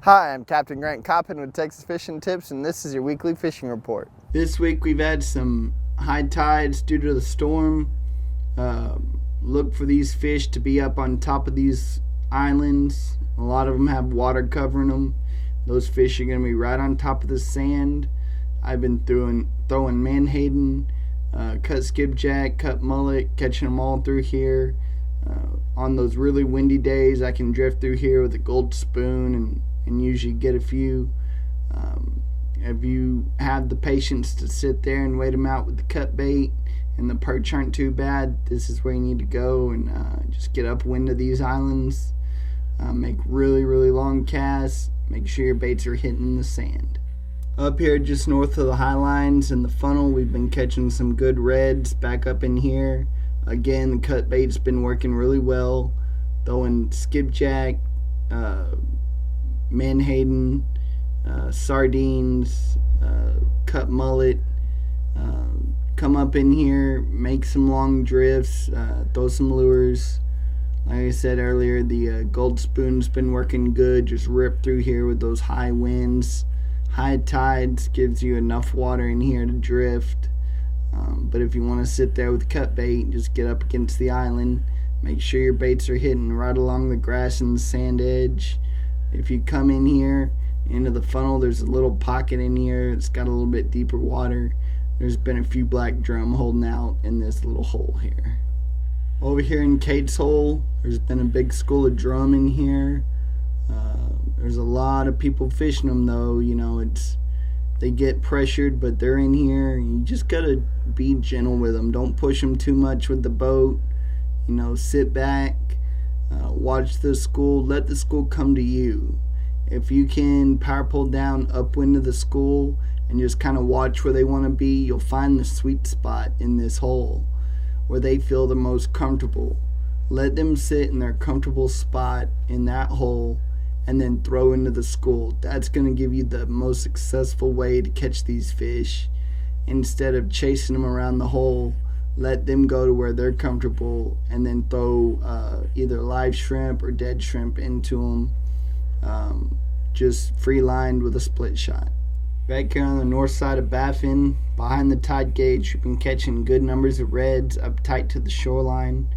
Hi, I'm Captain Grant Coppin with Texas Fishing Tips, and this is your weekly fishing report. This week we've had some high tides due to the storm. Look for these fish to be up on top of these islands. A lot of them have water covering them. Those fish are going to be right on top of the sand. I've been throwing menhaden, cut skipjack, cut mullet, catching them all through here. On those really windy days, I can drift through here with a gold spoon and usually get a few. If you have the patience to sit there and wait them out with the cut bait and the perch aren't too bad, this is where you need to go and just get upwind of these islands. Make really, really long casts. Make sure your baits are hitting the sand. Up here just north of the high lines and the funnel, we've been catching some good reds back up in here. Again, the cut bait's been working really well. Throwing skipjack, menhaden, sardines, cut mullet. Come up in here, make some long drifts, throw some lures. Like I said earlier, the gold spoon's been working good. Just rip through here with those high winds. High tides gives you enough water in here to drift. But if you want to sit there with cut bait, just get up against the island. Make sure your baits are hitting right along the grass and the sand edge. If you come in here into the funnel, there's a little pocket in here. It's got a little bit deeper water. There's been a few black drum holding out in this little hole here. Over here in Cape's hole, there's been a big school of drum in here. There's a lot of people fishing them though. You know, they get pressured, but they're in here. You just gotta be gentle with them. Don't push them too much with the boat. You know, sit back, watch the school, let the school come to you. If you can power pull down upwind of the school and just kind of watch where they want to be, you'll find the sweet spot in this hole where they feel the most comfortable. Let them sit in their comfortable spot in that hole and then throw into the school. That's going to give you the most successful way to catch these fish. Instead of chasing them around the hole, let them go to where they're comfortable and then throw either live shrimp or dead shrimp into them. Just free lined with a split shot. Back here on the north side of Baffin, behind the tide gauge, we've been catching good numbers of reds up tight to the shoreline,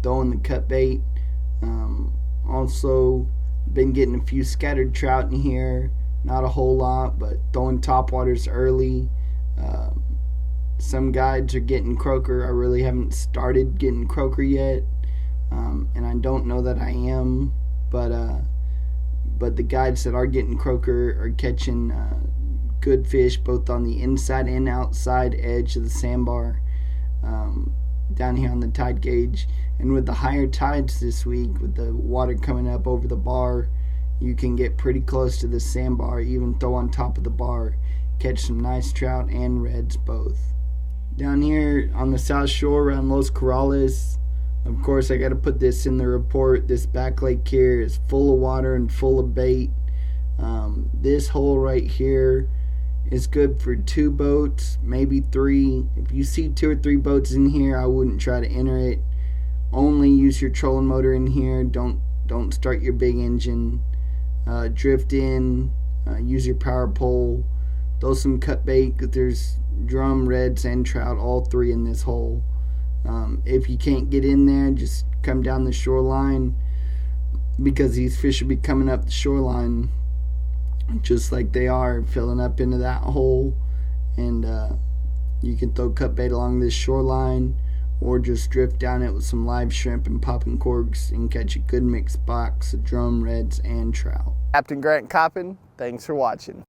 throwing the cut bait. Also, been getting a few scattered trout in here, not a whole lot, but throwing topwaters early. Some guides are getting croaker. I really haven't started getting croaker yet, and I don't know that I am, but the guides that are getting croaker are catching good fish both on the inside and outside edge of the sandbar down here on the tide gauge. And with the higher tides this week, with the water coming up over the bar, you can get pretty close to the sandbar, even throw on top of the bar, catch some nice trout and reds both. Down here on the south shore around Los Corrales, of course I got to put this in the report, this back lake here is full of water and full of bait. This hole right here is good for 2 boats, maybe 3. If you see 2 or 3 boats in here, I wouldn't try to enter it. Only use your trolling motor in here. Don't start your big engine. Drift in, use your power pole, throw some cut bait. There's drum, reds, and trout, all 3 in this hole. If you can't get in there, just come down the shoreline, because these fish will be coming up the shoreline just like they are, filling up into that hole. And you can throw cut bait along this shoreline or just drift down it with some live shrimp and popping corks and catch a good mixed box of drum, reds, and trout. Captain Grant Coppin, thanks for watching.